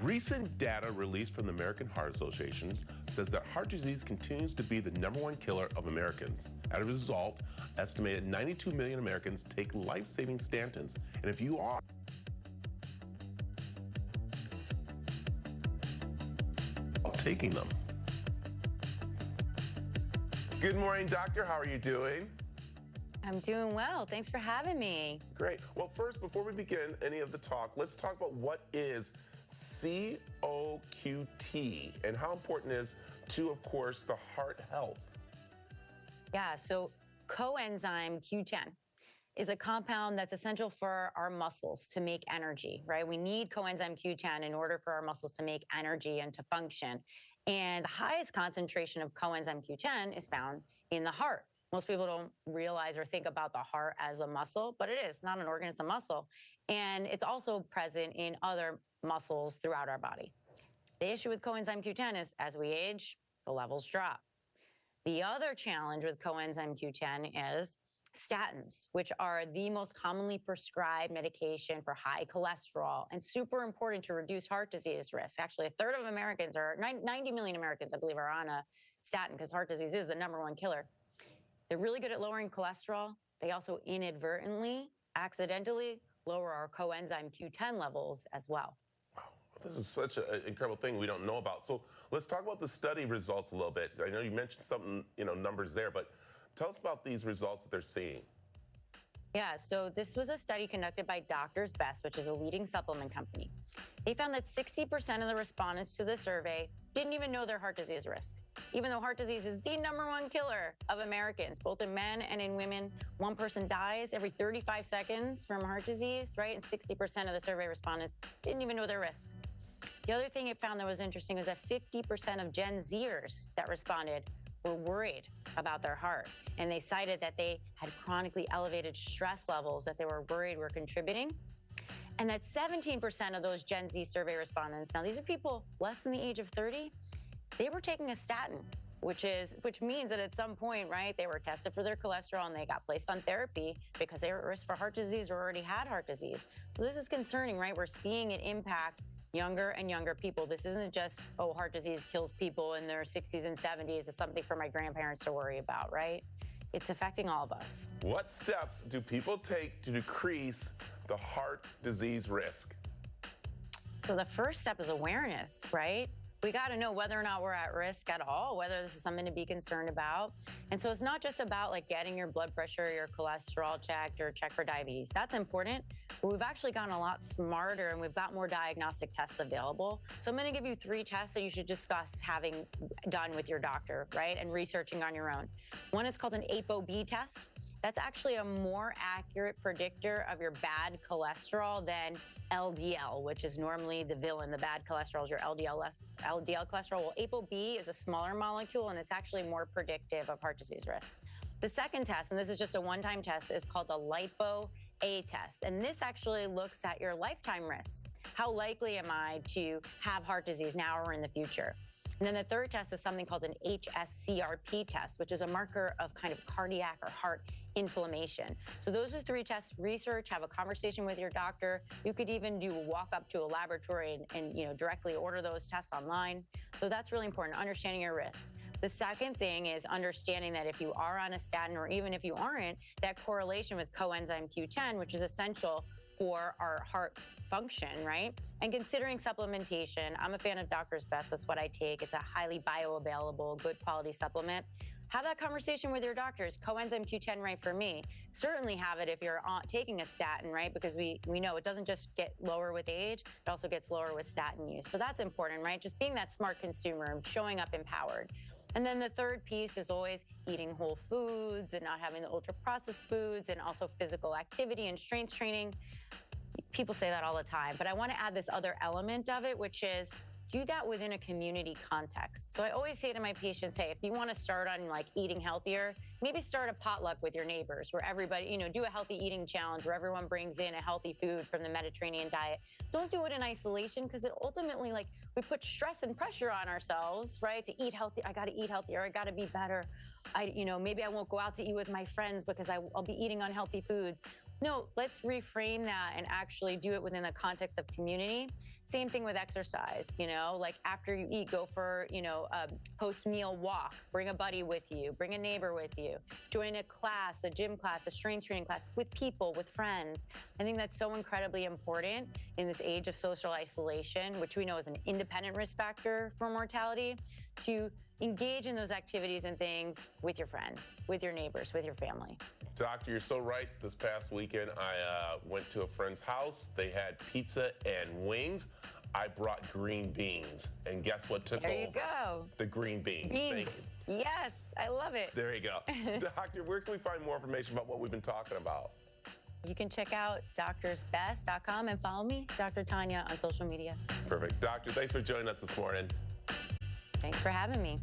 Recent data released from the American Heart Association says that heart disease continues to be the #1 killer of Americans. As a result, estimated 92 million Americans take life-saving statins. And if you are taking them. Good morning, doctor. How are you doing? I'm doing well. Thanks for having me. Great. Well, first, before we begin any of the talk, let's talk about what is COQT and how important it is to, of course, the heart health. Yeah, so coenzyme Q10 is a compound that's essential for our muscles to make energy, right? We need coenzyme Q10 in order for our muscles to make energy and to function. And the highest concentration of coenzyme Q10 is found in the heart. Most people don't realize or think about the heart as a muscle, but it is not an organ, it's a muscle. And it's also present in other muscles throughout our body. The issue with coenzyme Q10 is as we age, the levels drop. The other challenge with coenzyme Q10 is statins, which are the most commonly prescribed medication for high cholesterol and super important to reduce heart disease risk. Actually, a third of Americans, or 90 million Americans, I believe, are on a statin because heart disease is the #1 killer. They're really good at lowering cholesterol. They also inadvertently, accidentally lower our coenzyme Q10 levels as well. Wow, this is such an incredible thing we don't know about. So let's talk about the study results a little bit. I know you mentioned something, numbers there, but tell us about these results that they're seeing. Yeah, so this was a study conducted by Doctors Best, which is a leading supplement company. They found that 60% of the respondents to the survey didn't even know their heart disease risk. Even though heart disease is the #1 killer of Americans, both in men and in women, one person dies every 35 seconds from heart disease, right? And 60% of the survey respondents didn't even know their risk. The other thing it found that was interesting was that 50% of Gen Zers that responded were worried about their heart. And they cited that they had chronically elevated stress levels that they were worried were contributing. And that 17% of those Gen Z survey respondents, now these are people less than the age of 30, they were taking a statin, which means that at some point, right, they were tested for their cholesterol and they got placed on therapy because they were at risk for heart disease or already had heart disease. So this is concerning, right? We're seeing it impact younger and younger people. This isn't just, heart disease kills people in their 60s and 70s. It's something for my grandparents to worry about, right? It's affecting all of us. What steps do people take to decrease the heart disease risk? So the first step is awareness, right? We got to know whether or not we're at risk at all, whether this is something to be concerned about. And so it's not just about like getting your blood pressure, your cholesterol checked, or check for diabetes. That's important. But we've actually gotten a lot smarter and we've got more diagnostic tests available. So I'm going to give you 3 tests that you should discuss having done with your doctor, right? And researching on your own. One is called an ApoB test. That's actually a more accurate predictor of your bad cholesterol than LDL, which is normally the villain. The bad cholesterol is your LDL cholesterol. Well, ApoB is a smaller molecule, and it's actually more predictive of heart disease risk. The second test, and this is just a one-time test, is called the Lipo-A test. And this actually looks at your lifetime risk. How likely am I to have heart disease now or in the future? And then the third test is something called an HSCRP test, which is a marker of kind of cardiac or heart inflammation. So those are 3 tests. Research, have a conversation with your doctor. You could even walk up to a laboratory and directly order those tests online. So that's really important, understanding your risk. The second thing is understanding that if you are on a statin or even if you aren't, that correlation with coenzyme Q10, which is essential for our heart function, right? And considering supplementation, I'm a fan of Doctor's Best. That's what I take. It's a highly bioavailable, good quality supplement. Have that conversation with your doctor. Is coenzyme Q10 right for me? Certainly have it if you're taking a statin, right? Because we know it doesn't just get lower with age, it also gets lower with statin use. So that's important, right? Just being that smart consumer and showing up empowered. And then the third piece is always eating whole foods and not having the ultra-processed foods, and also physical activity and strength training. People say that all the time, but I want to add this other element of it, which is do that within a community context. So I always say to my patients, hey, if you want to start on like eating healthier, maybe start a potluck with your neighbors where everybody, do a healthy eating challenge where everyone brings in a healthy food from the Mediterranean diet. Don't do it in isolation because it ultimately, we put stress and pressure on ourselves, right? To eat healthy. I got to eat healthier. I got to be better. Maybe I won't go out to eat with my friends because I'll be eating unhealthy foods. No, let's reframe that and actually do it within the context of community. Same thing with exercise, like after you eat, go for, a post-meal walk, bring a buddy with you, bring a neighbor with you, join a class, a gym class, a strength training class with people, with friends. I think that's so incredibly important in this age of social isolation, which we know is an independent risk factor for mortality, to engage in those activities and things with your friends, with your neighbors, with your family. Doctor, you're so right. This past weekend, I went to a friend's house. They had pizza and wings. I brought green beans. And guess what took over? There you go. The green beans. Beans. Thank you. Yes, I love it. There you go. Doctor, where can we find more information about what we've been talking about? You can check out doctorsbest.com and follow me, Dr. Tanya, on social media. Perfect. Doctor, thanks for joining us this morning. Thanks for having me.